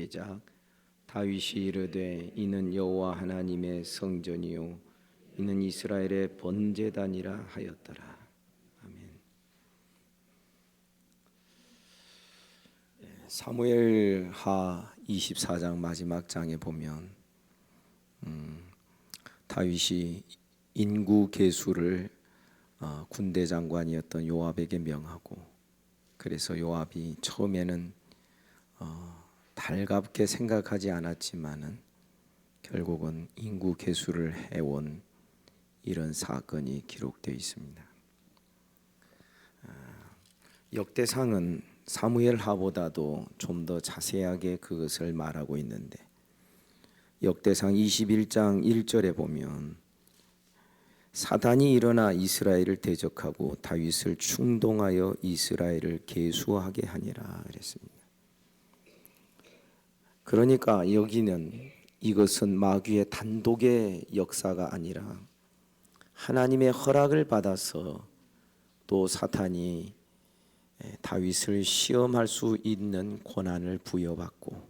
시작. 다윗이 이르되 이는 여호와 하나님의 성전이요 이는 이스라엘의 번제단이라 하였더라. 아멘. 사무엘하 24장 마지막 장에 보면 다윗이 인구 계수를 군대 장관이었던 요압에게 명하고, 그래서 요압이 처음에는 달갑게 생각하지 않았지만은 결국은 인구 계수를 해온 이런 사건이 기록되어 있습니다. 역대상은 사무엘하보다도 좀 더 자세하게 그것을 말하고 있는데, 역대상 21장 1절에 보면 사단이 일어나 이스라엘을 대적하고 다윗을 충동하여 이스라엘을 계수하게 하니라 그랬습니다. 그러니까 여기는 이것은 마귀의 단독의 역사가 아니라 하나님의 허락을 받아서 또 사탄이 다윗을 시험할 수 있는 권한을 부여받고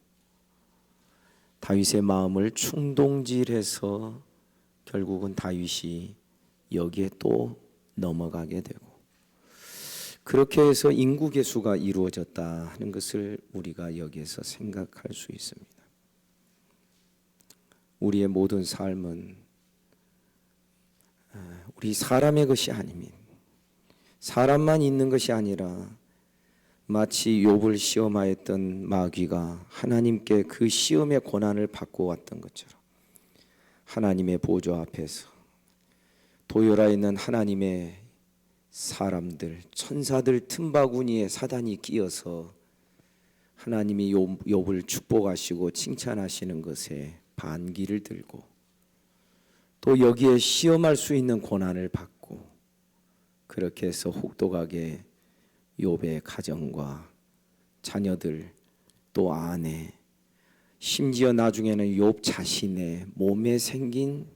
다윗의 마음을 충동질해서 결국은 다윗이 여기에 또 넘어가게 되고, 그렇게 해서 인구 계수가 이루어졌다 하는 것을 우리가 여기에서 생각할 수 있습니다. 우리의 모든 삶은 우리 사람의 것이 아닙니다. 사람만 있는 것이 아니라 마치 욥을 시험하였던 마귀가 하나님께 그 시험의 권한을 받고 왔던 것처럼 하나님의 보좌 앞에서 도열하 있는 하나님의 사람들, 천사들 틈바구니에 사단이 끼어서 하나님이 욥을 축복하시고 칭찬하시는 것에 반기를 들고 또 여기에 시험할 수 있는 권한을 받고, 그렇게 해서 혹독하게 욥의 가정과 자녀들 또 아내, 심지어 나중에는 욥 자신의 몸에 생긴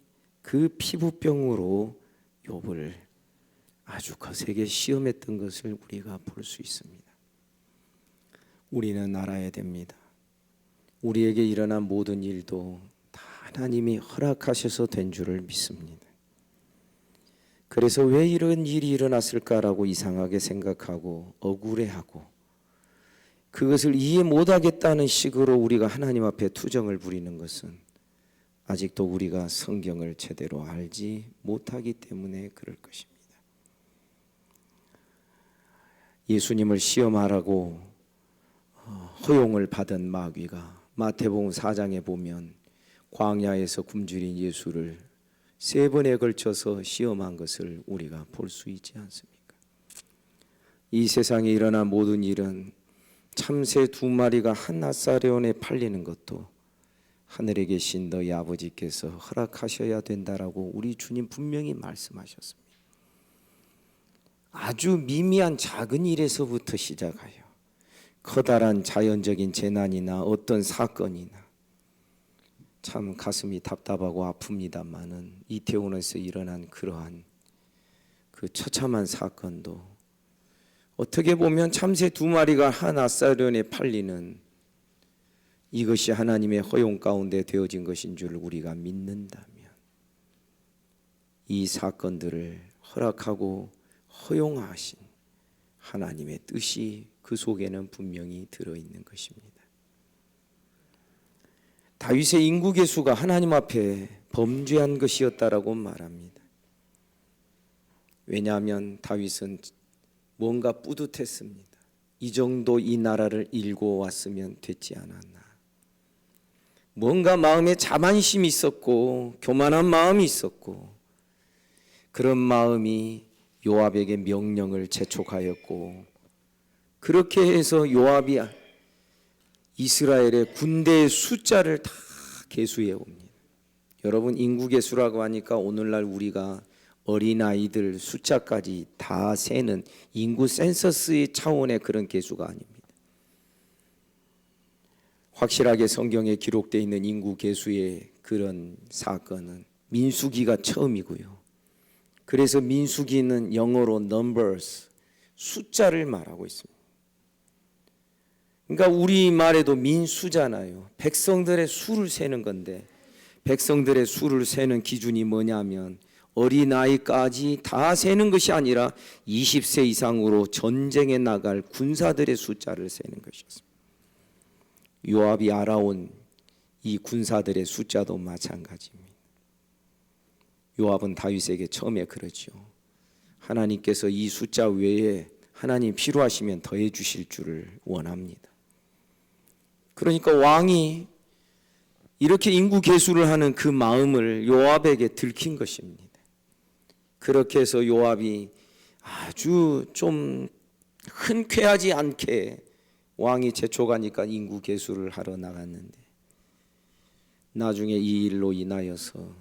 그 피부병으로 욥을 아주 거세게 시험했던 것을 우리가 볼 수 있습니다. 우리는 알아야 됩니다. 우리에게 일어난 모든 일도 다 하나님이 허락하셔서 된 줄을 믿습니다. 그래서 왜 이런 일이 일어났을까라고 이상하게 생각하고 억울해하고 그것을 이해 못하겠다는 식으로 우리가 하나님 앞에 투정을 부리는 것은 아직도 우리가 성경을 제대로 알지 못하기 때문에 그럴 것입니다. 예수님을 시험하라고 허용을 받은 마귀가 마태복음 4장에 보면 광야에서 굶주린 예수를 3번에 걸쳐서 시험한 것을 우리가 볼 수 있지 않습니까? 이 세상에 일어난 모든 일은 참새 2마리가 한 나사렛원에 팔리는 것도 하늘에 계신 너희 아버지께서 허락하셔야 된다라고 우리 주님 분명히 말씀하셨습니다. 아주 미미한 작은 일에서부터 시작하여 커다란 자연적인 재난이나 어떤 사건이나 참 가슴이 답답하고 아픕니다만은 이태원에서 일어난 그러한 그 처참한 사건도 어떻게 보면 참새 2마리가 한 나사렛원에 팔리는 이것이 하나님의 허용 가운데 되어진 것인 줄 우리가 믿는다면 이 사건들을 허락하고 허용하신 하나님의 뜻이 그 속에는 분명히 들어있는 것입니다. 다윗의 인구 계수가 하나님 앞에 범죄한 것이었다라고 말합니다. 왜냐하면 다윗은 뭔가 뿌듯했습니다. 이 정도 이 나라를 일궈 왔으면 됐지 않았나. 뭔가 마음에 자만심이 있었고 교만한 마음이 있었고, 그런 마음이 요압에게 명령을 재촉하였고, 그렇게 해서 요압이 이스라엘의 군대의 숫자를 다 계수해 옵니다. 여러분, 인구 계수라고 하니까 오늘날 우리가 어린아이들 숫자까지 다 세는 인구 센서스의 차원의 그런 계수가 아닙니다. 확실하게 성경에 기록되어 있는 인구 계수의 그런 사건은 민수기가 처음이고요. 그래서 민수기는 영어로 numbers, 숫자를 말하고 있습니다. 그러니까 우리말에도 민수잖아요. 백성들의 수를 세는 건데, 백성들의 수를 세는 기준이 뭐냐면 어린아이까지 다 세는 것이 아니라 20세 이상으로 전쟁에 나갈 군사들의 숫자를 세는 것이었습니다. 요압이 알아온 이 군사들의 숫자도 마찬가지입니다. 요압은 다윗에게 처음에 그러죠. 하나님께서 이 숫자 외에 하나님 필요하시면 더해 주실 줄을 원합니다. 그러니까 왕이 이렇게 인구 계수를 하는 그 마음을 요압에게 들킨 것입니다. 그렇게 해서 요압이 아주 좀 흔쾌하지 않게 왕이 재촉하니까 인구 계수를 하러 나갔는데, 나중에 이 일로 인하여서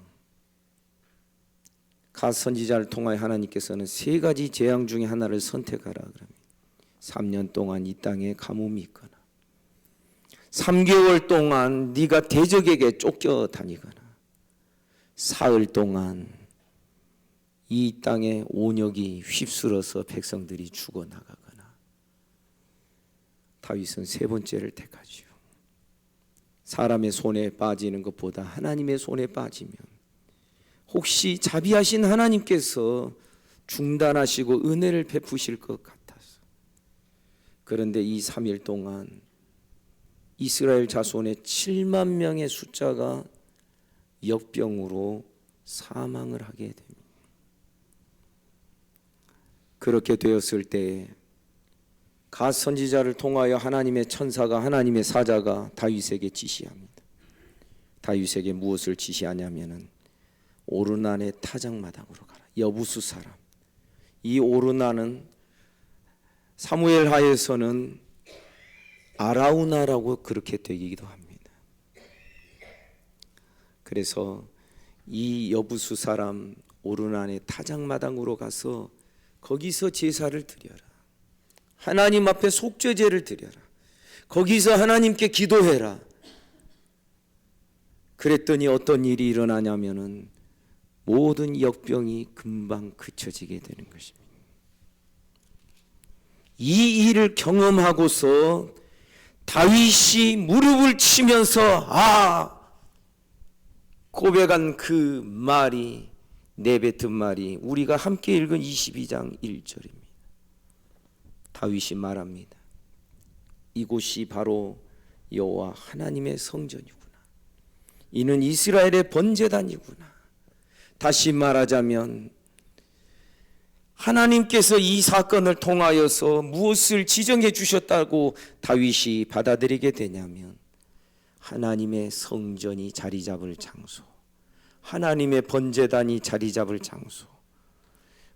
갓 선지자를 통하여 하나님께서는 세 가지 재앙 중에 하나를 선택하라 그럽니다. 3년 동안 이 땅에 가뭄이 있거나, 3개월 동안 네가 대적에게 쫓겨다니거나, 사흘 동안 이 땅에 온역이 휩쓸어서 백성들이 죽어나가거나. 다윗은 세 번째를 택하지요. 사람의 손에 빠지는 것보다 하나님의 손에 빠지면 혹시 자비하신 하나님께서 중단하시고 은혜를 베푸실 것 같아서. 그런데 이 3일 동안 이스라엘 자손의 7만 명의 숫자가 역병으로 사망을 하게 됩니다. 그렇게 되었을 때 갓 선지자를 통하여 하나님의 천사가, 하나님의 사자가 다윗에게 지시합니다. 다윗에게 무엇을 지시하냐면은 오르난의 타작마당으로 가라. 여부수 사람. 이 오르난은 사무엘 하에서는 아라우나라고 그렇게 되기도 합니다. 그래서 이 여부수 사람 오르난의 타작마당으로 가서 거기서 제사를 드려라. 하나님 앞에 속죄제를 드려라. 거기서 하나님께 기도해라. 그랬더니 어떤 일이 일어나냐면은 모든 역병이 금방 그쳐지게 되는 것입니다. 이 일을 경험하고서 다윗이 무릎을 치면서 고백한 그 말이, 내뱉은 말이 우리가 함께 읽은 22장 1절입니다. 다윗이 말합니다. 이곳이 바로 여호와 하나님의 성전이구나. 이는 이스라엘의 번제단이구나. 다시 말하자면 하나님께서 이 사건을 통하여서 무엇을 지정해 주셨다고 다윗이 받아들이게 되냐면 하나님의 성전이 자리 잡을 장소, 하나님의 번제단이 자리 잡을 장소,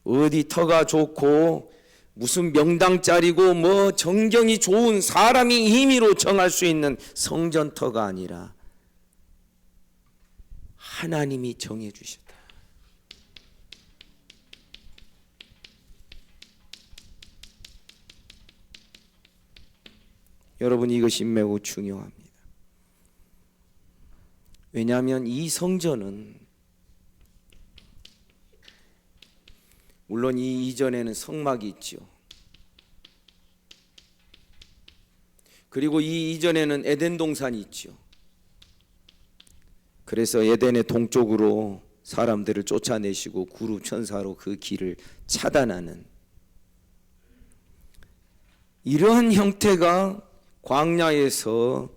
어디 터가 좋고 무슨 명당짜리고 뭐 정경이 좋은 사람이 임의로 정할 수 있는 성전터가 아니라 하나님이 정해 주셨다. 여러분, 이것이 매우 중요합니다. 왜냐하면 이 성전은 물론 이 이전에는 성막이 있죠. 그리고 이 이전에는 에덴 동산이 있죠. 그래서 에덴의 동쪽으로 사람들을 쫓아내시고 구름 천사로 그 길을 차단하는 이러한 형태가 광야에서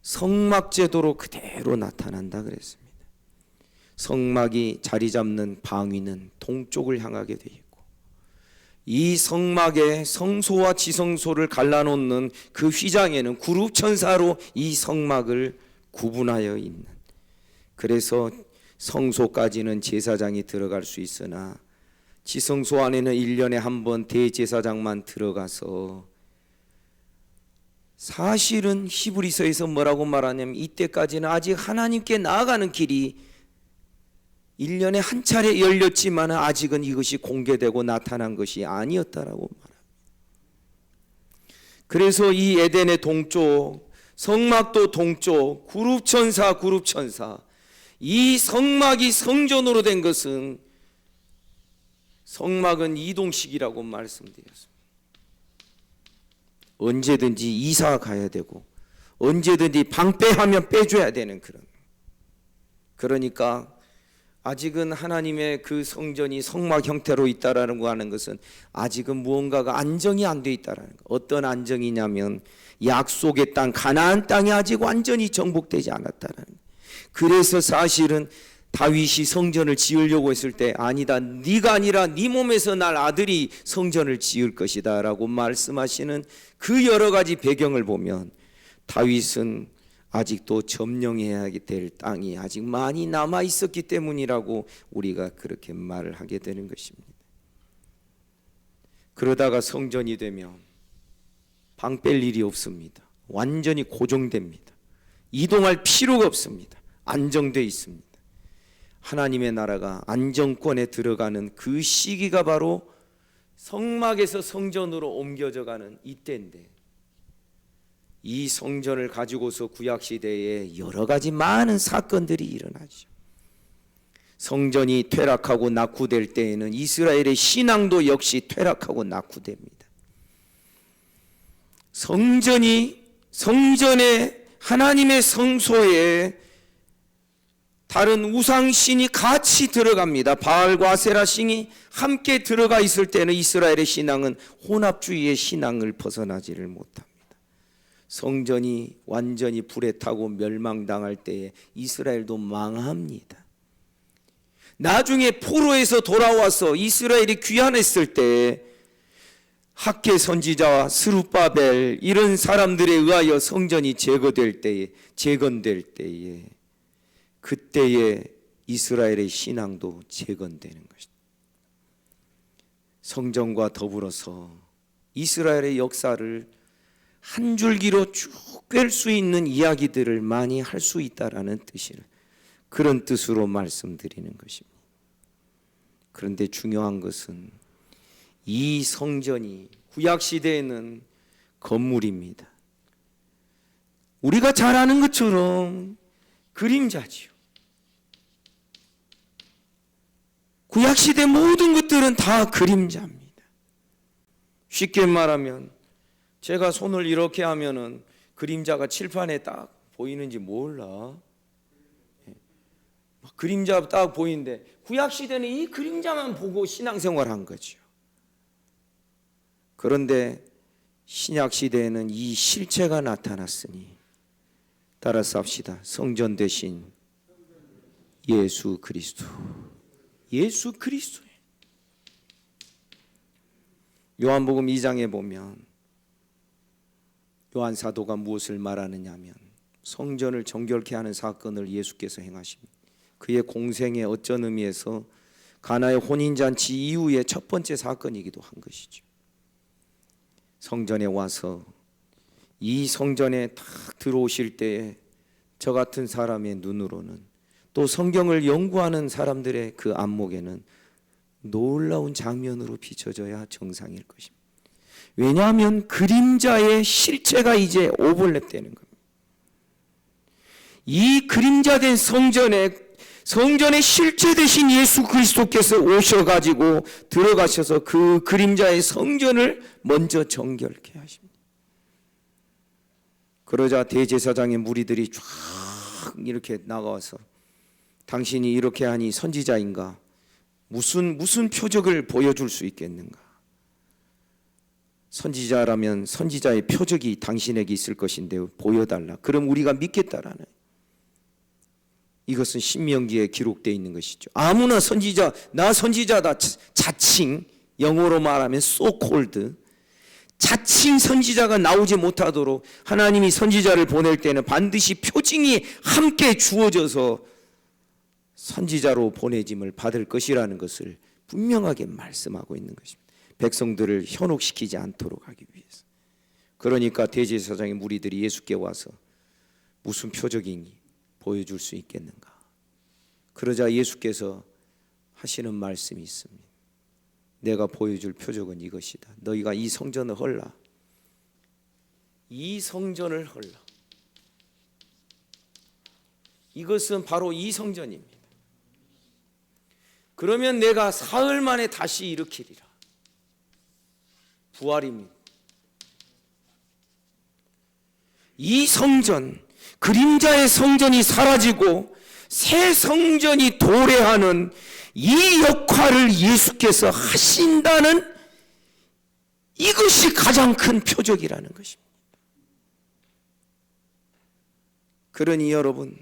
성막 제도로 그대로 나타난다 그랬습니다. 성막이 자리 잡는 방위는 동쪽을 향하게 되어 있고, 이 성막에 성소와 지성소를 갈라놓는 그 휘장에는 구룹 천사로 이 성막을 구분하여 있는, 그래서 성소까지는 제사장이 들어갈 수 있으나 지성소 안에는 1년에 한 번 대제사장만 들어가서, 사실은 히브리서에서 뭐라고 말하냐면 이때까지는 아직 하나님께 나아가는 길이 1년에 한 차례 열렸지만 아직은 이것이 공개되고 나타난 것이 아니었다라고 말합니다. 그래서 이 에덴의 동쪽, 성막도 동쪽, 구룹천사, 이 성막이 성전으로 된 것은, 성막은 이동식이라고 말씀드렸습니다. 언제든지 이사 가야 되고 언제든지 방빼하면 빼줘야 되는 그러니까 아직은 하나님의 그 성전이 성막 형태로 있다라고 하는 것은 아직은 무언가가 안정이 안 돼 있다라는 것. 어떤 안정이냐면 약속의 땅 가나안 땅이 아직 완전히 정복되지 않았다라는 것. 그래서 사실은 다윗이 성전을 지으려고 했을 때 아니다, 네가 아니라 네 몸에서 날 아들이 성전을 지을 것이다 라고 말씀하시는 그 여러 가지 배경을 보면 다윗은 아직도 점령해야 될 땅이 아직 많이 남아 있었기 때문이라고 우리가 그렇게 말을 하게 되는 것입니다. 그러다가 성전이 되면 방 뺄 일이 없습니다. 완전히 고정됩니다. 이동할 필요가 없습니다. 안정되어 있습니다. 하나님의 나라가 안정권에 들어가는 그 시기가 바로 성막에서 성전으로 옮겨져 가는 이때인데, 이 성전을 가지고서 구약시대에 여러 가지 많은 사건들이 일어나죠. 성전이 퇴락하고 낙후될 때에는 이스라엘의 신앙도 역시 퇴락하고 낙후됩니다. 성전에 하나님의 성소에 다른 우상신이 같이 들어갑니다. 바알과 아세라 신이 함께 들어가 있을 때는 이스라엘의 신앙은 혼합주의의 신앙을 벗어나지를 못합니다. 성전이 완전히 불에 타고 멸망당할 때에 이스라엘도 망합니다. 나중에 포로에서 돌아와서 이스라엘이 귀환했을 때에 학개 선지자와 스룹바벨 이런 사람들에 의하여 성전이 재건될 때에 그때에 이스라엘의 신앙도 재건되는 것입니다. 성전과 더불어서 이스라엘의 역사를 한 줄기로 쭉 꿰 수 있는 이야기들을 많이 할 수 있다라는 뜻이에요. 그런 뜻으로 말씀드리는 것입니다. 그런데 중요한 것은 이 성전이 구약시대에는 건물입니다. 우리가 잘 아는 것처럼 그림자지요. 구약시대 모든 것들은 다 그림자입니다. 쉽게 말하면 제가 손을 이렇게 하면은 그림자가 칠판에 딱 보이는지 몰라. 그림자 딱 보이는데 구약시대는 이 그림자만 보고 신앙생활한 거죠. 그런데 신약시대에는 이 실체가 나타났으니 따라서 합시다. 성전 대신 예수 그리스도. 예수 그리스도예요. 요한복음 2장에 보면 요한 사도가 무엇을 말하느냐 하면 성전을 정결케 하는 사건을 예수께서 행하십니다. 그의 공생의 어쩐 의미에서 가나의 혼인잔치 이후의 첫 번째 사건이기도 한 것이죠. 성전에 와서 이 성전에 딱 들어오실 때에 저 같은 사람의 눈으로는 또 성경을 연구하는 사람들의 그 안목에는 놀라운 장면으로 비춰져야 정상일 것입니다. 왜냐하면 그림자의 실체가 이제 오버랩되는 겁니다. 이 그림자된 성전의 실체 되신 예수 그리스도께서 오셔가지고 들어가셔서 그 그림자의 성전을 먼저 정결케 하십니다. 그러자 대제사장의 무리들이 쫙 이렇게 나가와서 당신이 이렇게 하니 선지자인가? 무슨 표적을 보여줄 수 있겠는가? 선지자라면 선지자의 표적이 당신에게 있을 것인데 보여달라. 그럼 우리가 믿겠다라는, 이것은 신명기에 기록되어 있는 것이죠. 아무나 선지자, 나 선지자다, 자칭, 영어로 말하면 so called, 자칭 선지자가 나오지 못하도록 하나님이 선지자를 보낼 때는 반드시 표징이 함께 주어져서 선지자로 보내짐을 받을 것이라는 것을 분명하게 말씀하고 있는 것입니다. 백성들을 현혹시키지 않도록 하기 위해서. 그러니까 대제사장의 무리들이 예수께 와서 무슨 표적이니 보여줄 수 있겠는가? 그러자 예수께서 하시는 말씀이 있습니다. 내가 보여줄 표적은 이것이다. 너희가 이 성전을 헐라. 이 성전을 헐라. 이것은 바로 이 성전입니다. 그러면 내가 사흘 만에 다시 일으키리라. 부활입니다. 이 성전, 그림자의 성전이 사라지고 새 성전이 도래하는 이 역할을 예수께서 하신다는 이것이 가장 큰 표적이라는 것입니다. 그러니 여러분,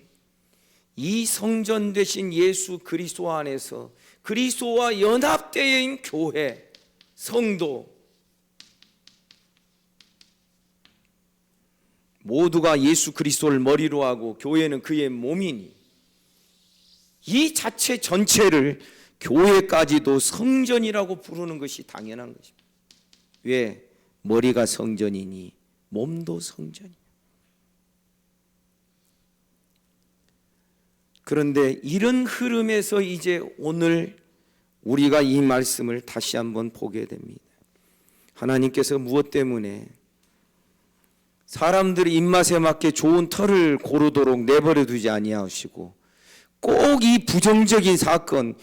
이 성전 되신 예수 그리스도 안에서 그리스도와 연합되어 있는 교회, 성도 모두가 예수 그리스도를 머리로 하고 교회는 그의 몸이니 이 자체 전체를 교회까지도 성전이라고 부르는 것이 당연한 것입니다. 왜? 머리가 성전이니 몸도 성전이에요. 그런데 이런 흐름에서 이제 오늘 우리가 이 말씀을 다시 한번 보게 됩니다. 하나님께서 무엇 때문에 사람들이 입맛에 맞게 좋은 터를 고르도록 내버려 두지 아니하시고 꼭 이 부정적인 사건,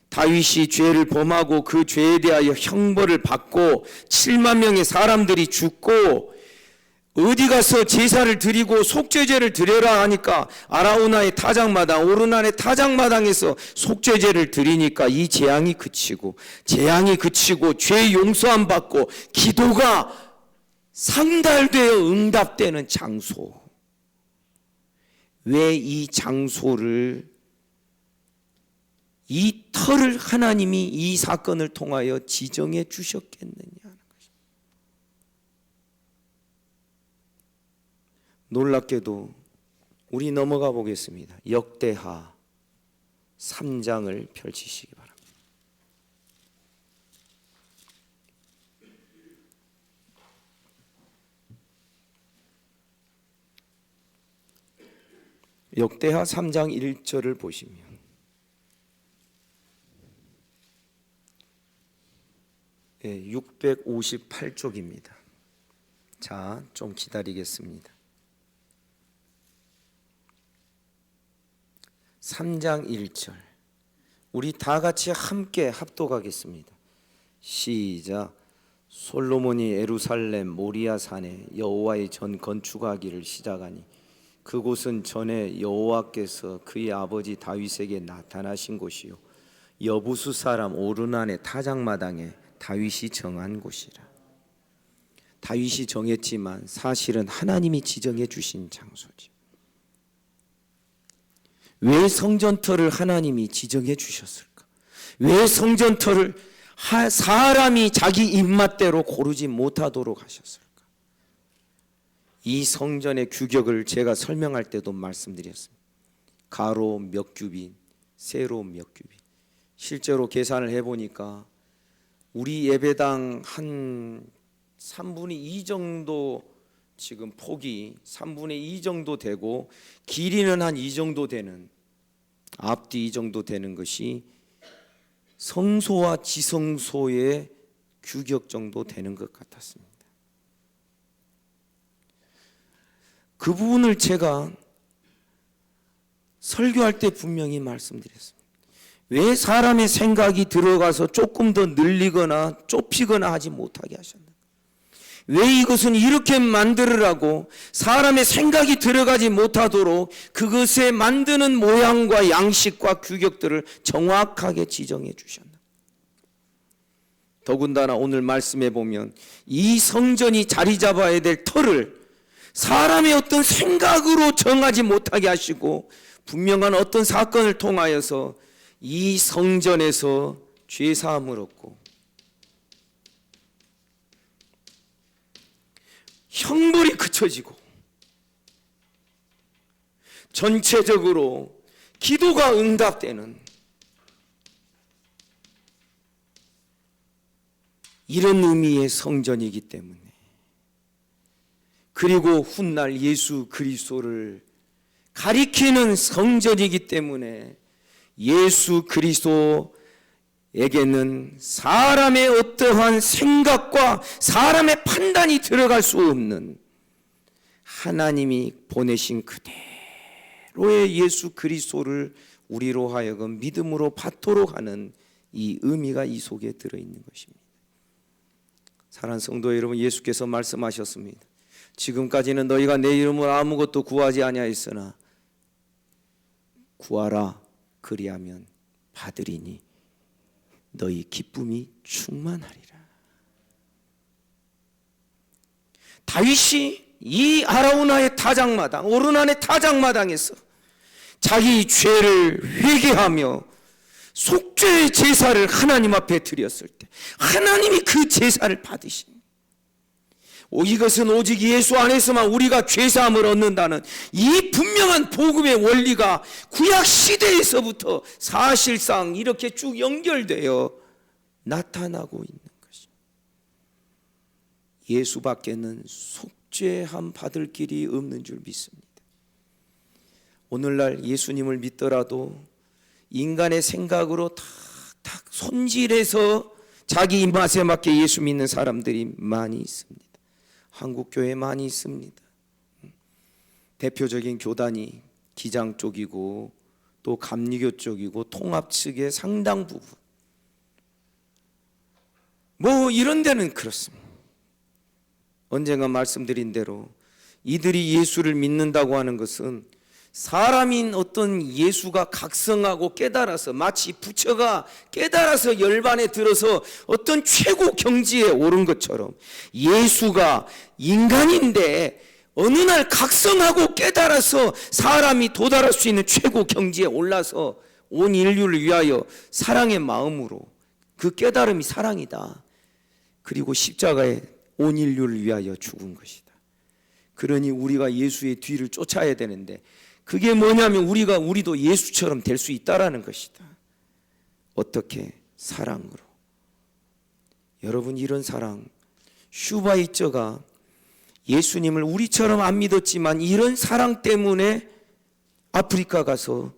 다윗이 죄를 범하고 그 죄에 대하여 형벌을 받고 7만 명의 사람들이 죽고 어디 가서 제사를 드리고 속죄제를 드려라 하니까 아라우나의 타작마당, 오르난의 타작마당에서 속죄제를 드리니까 이 재앙이 그치고 죄 용서함 받고 기도가 상달되어 응답되는 장소. 왜 이 장소를, 이 터를 하나님이 이 사건을 통하여 지정해 주셨겠느냐 하는 것입니다. 놀랍게도 우리 넘어가 보겠습니다. 역대하 3장을 펼치시기 바랍니다. 역대하 3장 1절을 보시면 658쪽입니다. 자, 좀 기다리겠습니다. 3장 1절 우리 다 같이 함께 합독하겠습니다. 시작. 솔로몬이 예루살렘 모리아 산에 여호와의 전 건축하기를 시작하니 그곳은 전에 여호와께서 그의 아버지 다윗에게 나타나신 곳이요 여부수 사람 오르난의 타작마당에 다윗이 정한 곳이라. 다윗이 정했지만 사실은 하나님이 지정해 주신 장소지. 왜 성전터를 하나님이 지정해 주셨을까? 왜 성전터를 사람이 자기 입맛대로 고르지 못하도록 하셨을까? 이 성전의 규격을 제가 설명할 때도 말씀드렸습니다. 가로 몇 규빗, 세로 몇 규빗. 실제로 계산을 해보니까 우리 예배당 한 3분의 2 정도, 지금 폭이 3분의 2 정도 되고 길이는 한 이 정도 되는, 앞뒤 이 정도 되는 것이 성소와 지성소의 규격 정도 되는 것 같았습니다. 그 부분을 제가 설교할 때 분명히 말씀드렸습니다. 왜 사람의 생각이 들어가서 조금 더 늘리거나 좁히거나 하지 못하게 하셨나? 왜 이것은 이렇게 만들으라고 사람의 생각이 들어가지 못하도록 그것에 만드는 모양과 양식과 규격들을 정확하게 지정해 주셨나? 더군다나 오늘 말씀해 보면 이 성전이 자리 잡아야 될 터를 사람의 어떤 생각으로 정하지 못하게 하시고 분명한 어떤 사건을 통하여서 이 성전에서 죄사함을 얻고 형벌이 그쳐지고 전체적으로 기도가 응답되는 이런 의미의 성전이기 때문에, 그리고 훗날 예수 그리스도를 가리키는 성전이기 때문에 예수 그리스도에게는 사람의 어떠한 생각과 사람의 판단이 들어갈 수 없는 하나님이 보내신 그대로의 예수 그리스도를 우리로 하여금 믿음으로 받도록 하는 이 의미가 이 속에 들어있는 것입니다. 사랑하는 성도 여러분, 예수께서 말씀하셨습니다. 지금까지는 너희가 내 이름으로 아무것도 구하지 아니하였으나 구하라 그리하면 받으리니 너희 기쁨이 충만하리라. 다윗이 이 아라우나의 타작마당, 오르난의 타작마당에서 자기 죄를 회개하며 속죄의 제사를 하나님 앞에 드렸을 때 하나님이 그 제사를 받으신, 이것은 오직 예수 안에서만 우리가 죄사함을 얻는다는 이 분명한 복음의 원리가 구약 시대에서부터 사실상 이렇게 쭉 연결되어 나타나고 있는 것입니다. 예수밖에는 속죄함 받을 길이 없는 줄 믿습니다. 오늘날 예수님을 믿더라도 인간의 생각으로 탁탁 손질해서 자기 입맛에 맞게 예수 믿는 사람들이 많이 있습니다. 한국교회 많이 있습니다. 대표적인 교단이 기장 쪽이고 또 감리교 쪽이고 통합 측의 상당 부분, 뭐 이런 데는 그렇습니다. 언젠가 말씀드린 대로 이들이 예수를 믿는다고 하는 것은 사람인 어떤 예수가 각성하고 깨달아서, 마치 부처가 깨달아서 열반에 들어서 어떤 최고 경지에 오른 것처럼 예수가 인간인데 어느 날 각성하고 깨달아서 사람이 도달할 수 있는 최고 경지에 올라서 온 인류를 위하여 사랑의 마음으로, 그 깨달음이 사랑이다, 그리고 십자가에 온 인류를 위하여 죽은 것이다. 그러니 우리가 예수의 뒤를 쫓아야 되는데, 그게 뭐냐면 우리도 예수처럼 될 수 있다라는 것이다. 어떻게? 사랑으로. 여러분, 이런 사랑, 슈바이처가 예수님을 우리처럼 안 믿었지만 이런 사랑 때문에 아프리카 가서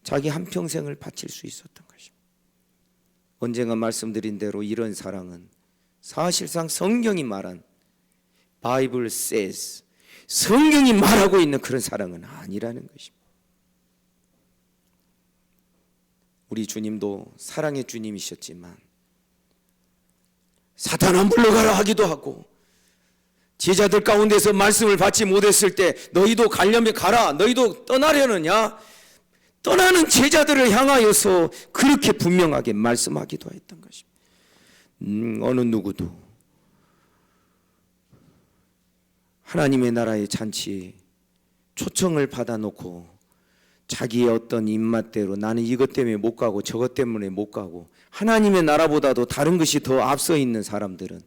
자기 한평생을 바칠 수 있었던 것입니다. 언젠가 말씀드린 대로 이런 사랑은 사실상 성경이 말한 Bible says, 성경이 말하고 있는 그런 사랑은 아니라는 것입니다. 우리 주님도 사랑의 주님이셨지만 사탄아 물러가라 하기도 하고, 제자들 가운데서 말씀을 받지 못했을 때 너희도 가려면 가라, 너희도 떠나려느냐, 떠나는 제자들을 향하여서 그렇게 분명하게 말씀하기도 했던 것입니다. 어느 누구도 하나님의 나라의 잔치에 초청을 받아놓고 자기의 어떤 입맛대로 나는 이것 때문에 못 가고 저것 때문에 못 가고 하나님의 나라보다도 다른 것이 더 앞서 있는 사람들은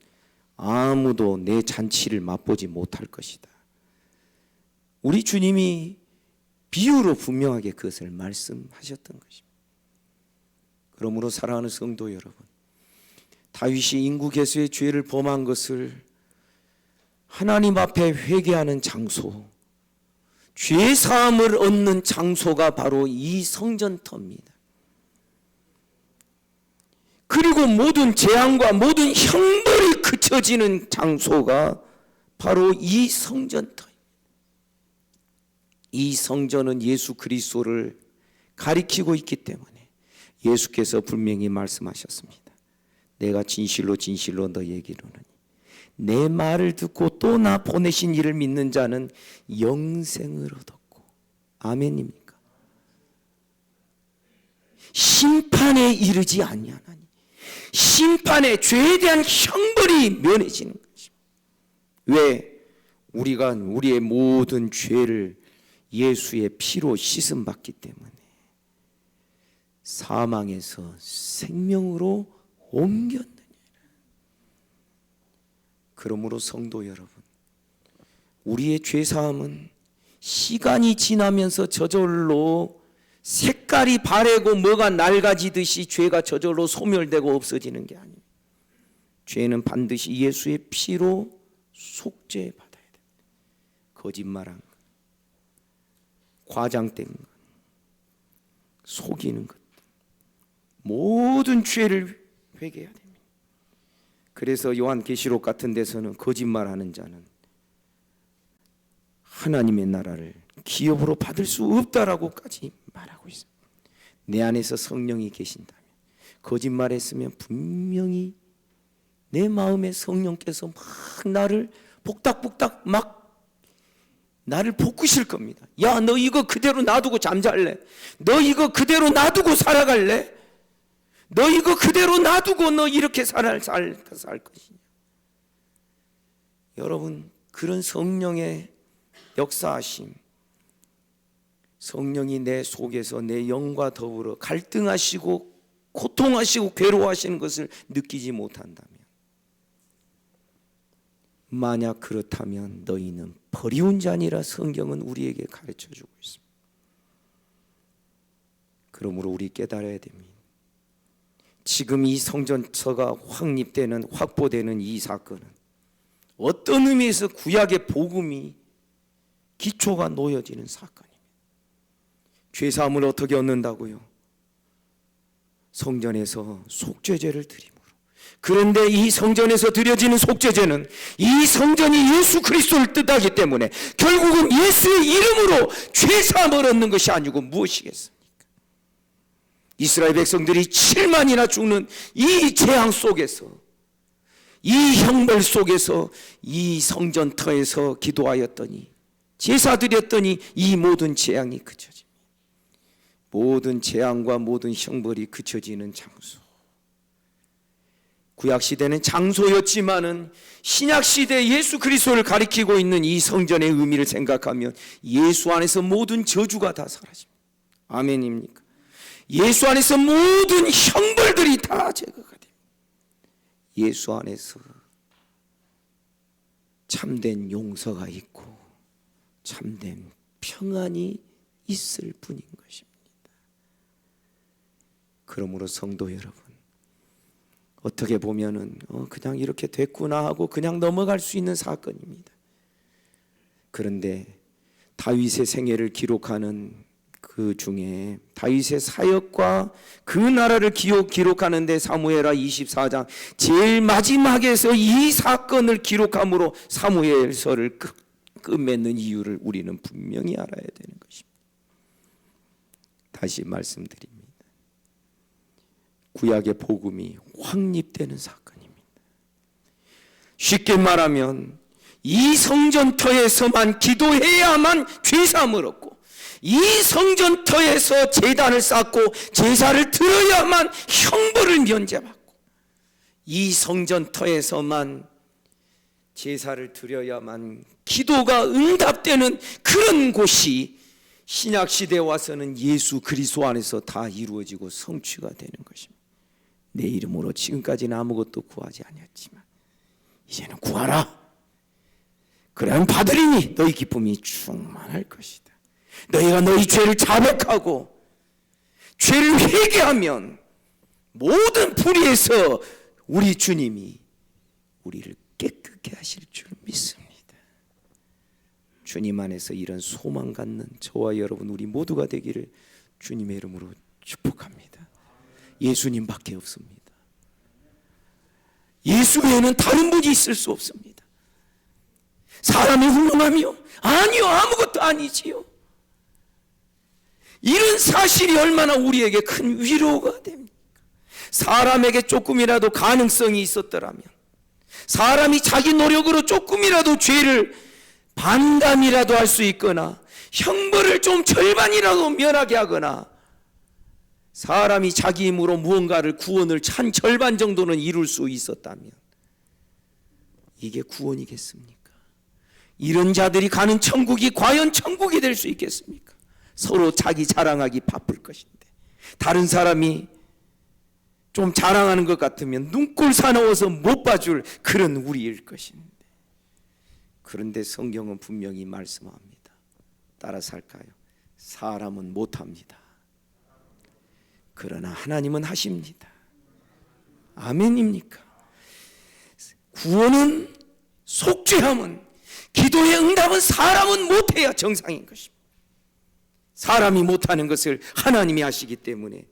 아무도 내 잔치를 맛보지 못할 것이다. 우리 주님이 비유로 분명하게 그것을 말씀하셨던 것입니다. 그러므로 사랑하는 성도 여러분, 다윗이 인구개수의 죄를 범한 것을 하나님 앞에 회개하는 장소, 죄 사함을 얻는 장소가 바로 이 성전터입니다. 그리고 모든 재앙과 모든 형벌이 그쳐지는 장소가 바로 이 성전터입니다. 이 성전은 예수 그리스도를 가리키고 있기 때문에 예수께서 분명히 말씀하셨습니다. 내가 진실로 진실로 너희에게 이르노니 내 말을 듣고 또 나 보내신 이를 믿는 자는 영생을 얻었고, 아멘입니까? 심판에 이르지 아니하나니, 심판의 죄에 대한 형벌이 면해지는 것입니다. 왜? 우리가 우리의 모든 죄를 예수의 피로 씻음 받기 때문에 사망에서 생명으로 옮겼느니라. 그러므로 성도 여러분, 우리의 죄사함은 시간이 지나면서 저절로 색깔이 바래고 뭐가 낡아지듯이 죄가 저절로 소멸되고 없어지는 게 아닙니다. 죄는 반드시 예수의 피로 속죄받아야 됩니다. 거짓말한 것, 과장된 것, 속이는 것, 모든 죄를 회개해야 됩니다. 그래서 요한계시록 같은 데서는 거짓말하는 자는 하나님의 나라를 기업으로 받을 수 없다라고까지 말하고 있습니다. 내 안에서 성령이 계신다면, 거짓말했으면 분명히 내 마음에 성령께서 막 나를 복닥복닥 막 나를 볶으실 겁니다. 야, 너 이거 그대로 놔두고 잠잘래? 너 이거 그대로 놔두고 살아갈래? 너 이거 그대로 놔두고 너 이렇게 살 것이냐? 여러분, 그런 성령의 역사하심, 성령이 내 속에서 내 영과 더불어 갈등하시고 고통하시고 괴로워하시는 것을 느끼지 못한다면, 만약 그렇다면 너희는 버리운 자니라 성경은 우리에게 가르쳐주고 있습니다. 그러므로 우리 깨달아야 됩니다. 지금 이 성전서가 확보되는 이 사건은 어떤 의미에서 구약의 복음이 기초가 놓여지는 사건입니다. 죄사함을 어떻게 얻는다고요? 성전에서 속죄제를 드림으로. 그런데 이 성전에서 드려지는 속죄제는 이 성전이 예수 그리스도를 뜻하기 때문에 결국은 예수의 이름으로 죄사함을 얻는 것이 아니고 무엇이겠습니까? 이스라엘 백성들이 7만이나 죽는 이 재앙 속에서, 이 형벌 속에서 이 성전터에서 기도하였더니, 제사드렸더니 이 모든 재앙이 그쳐집니다. 모든 재앙과 모든 형벌이 그쳐지는 장소. 구약시대는 장소였지만은 신약시대 예수 그리스도를 가리키고 있는 이 성전의 의미를 생각하면 예수 안에서 모든 저주가 다 사라집니다. 아멘입니까? 예수 안에서 모든 형벌들이 다 제거가 됩니다. 예수 안에서 참된 용서가 있고 참된 평안이 있을 뿐인 것입니다. 그러므로 성도 여러분, 어떻게 보면은 그냥 이렇게 됐구나 하고 그냥 넘어갈 수 있는 사건입니다. 그런데 다윗의 생애를 기록하는 그 중에 다윗의 사역과 그 나라를 기록하는데 사무엘하 24장 제일 마지막에서 이 사건을 기록함으로 사무엘서를 끝맺는 이유를 우리는 분명히 알아야 되는 것입니다. 다시 말씀드립니다. 구약의 복음이 확립되는 사건입니다. 쉽게 말하면 이 성전터에서만 기도해야만 죄사함을 얻고, 이 성전터에서 제단을 쌓고 제사를 드려야만 형벌을 면제받고, 이 성전터에서만 제사를 드려야만 기도가 응답되는 그런 곳이 신약시대에 와서는 예수 그리스도 안에서 다 이루어지고 성취가 되는 것입니다. 내 이름으로 지금까지는 아무것도 구하지 아니었지만 이제는 구하라. 그러면 받으리니 너희 기쁨이 충만할 것이다. 너희가 너희 죄를 자백하고 죄를 회개하면 모든 불의에서 우리 주님이 우리를 깨끗게 하실 줄 믿습니다. 주님 안에서 이런 소망 갖는 저와 여러분 우리 모두가 되기를 주님의 이름으로 축복합니다. 예수님밖에 없습니다. 예수 외에는 다른 분이 있을 수 없습니다. 사람이 훌륭하며? 아니요, 아무것도 아니지요. 이런 사실이 얼마나 우리에게 큰 위로가 됩니까? 사람에게 조금이라도 가능성이 있었더라면, 사람이 자기 노력으로 조금이라도 죄를 반감이라도 할 수 있거나 형벌을 좀 절반이라도 면하게 하거나, 사람이 자기 힘으로 무언가를 구원을 한 절반 정도는 이룰 수 있었다면 이게 구원이겠습니까? 이런 자들이 가는 천국이 과연 천국이 될 수 있겠습니까? 서로 자기 자랑하기 바쁠 것인데, 다른 사람이 좀 자랑하는 것 같으면 눈꼴 사나워서 못 봐줄 그런 우리일 것인데, 그런데 성경은 분명히 말씀합니다. 따라서 할까요? 사람은 못합니다. 그러나 하나님은 하십니다. 아멘입니까? 구원은, 속죄함은, 기도의 응답은 사람은 못해야 정상인 것입니다. 사람이 못하는 것을 하나님이 하시기 때문에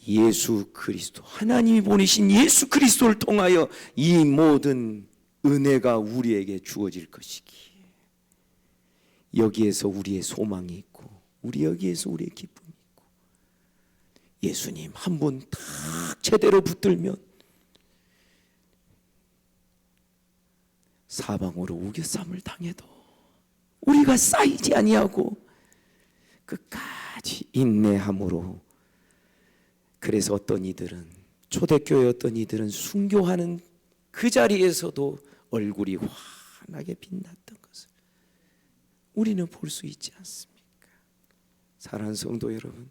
예수 그리스도, 하나님이 보내신 예수 그리스도를 통하여 이 모든 은혜가 우리에게 주어질 것이기에 여기에서 우리의 소망이 있고, 여기에서 우리의 기쁨이 있고, 예수님 한 분 딱 제대로 붙들면 사방으로 우겨쌈을 당해도 우리가 쌓이지 아니하고 끝까지 인내함으로. 그래서 어떤 이들은, 초대교회 어떤 이들은 순교하는 그 자리에서도 얼굴이 환하게 빛났던 것을 우리는 볼 수 있지 않습니까? 사랑하는 성도 여러분,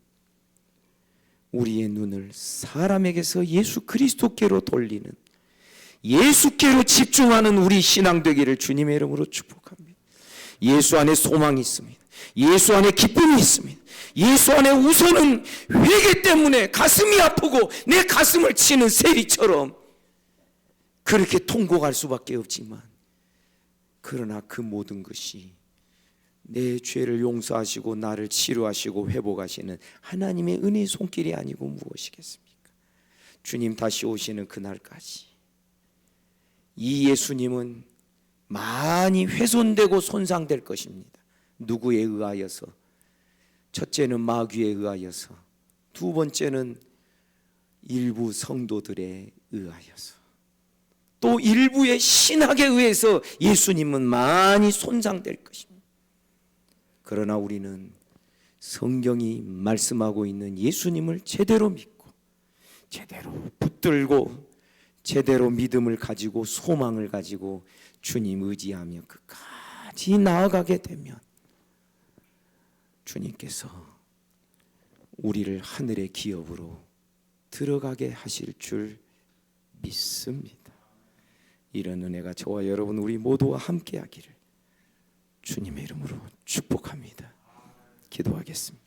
우리의 눈을 사람에게서 예수 그리스도께로 돌리는, 예수께로 집중하는 우리 신앙 되기를 주님의 이름으로 축복합니다. 예수 안에 소망이 있습니다. 예수 안에 기쁨이 있습니다. 예수 안에 우선은 회개 때문에 가슴이 아프고 내 가슴을 치는 세리처럼 그렇게 통곡할 수밖에 없지만, 그러나 그 모든 것이 내 죄를 용서하시고 나를 치료하시고 회복하시는 하나님의 은혜의 손길이 아니고 무엇이겠습니까? 주님 다시 오시는 그날까지 이 예수님은 많이 훼손되고 손상될 것입니다. 누구에 의하여서? 첫째는 마귀에 의하여서, 두 번째는 일부 성도들에 의하여서, 또 일부의 신학에 의해서 예수님은 많이 손상될 것입니다. 그러나 우리는 성경이 말씀하고 있는 예수님을 제대로 믿고 제대로 붙들고 제대로 믿음을 가지고 소망을 가지고 주님 의지하며 끝까지 나아가게 되면 주님께서 우리를 하늘의 기업으로 들어가게 하실 줄 믿습니다. 이런 은혜가 저와 여러분 우리 모두와 함께 하기를 주님의 이름으로 축복합니다. 기도하겠습니다.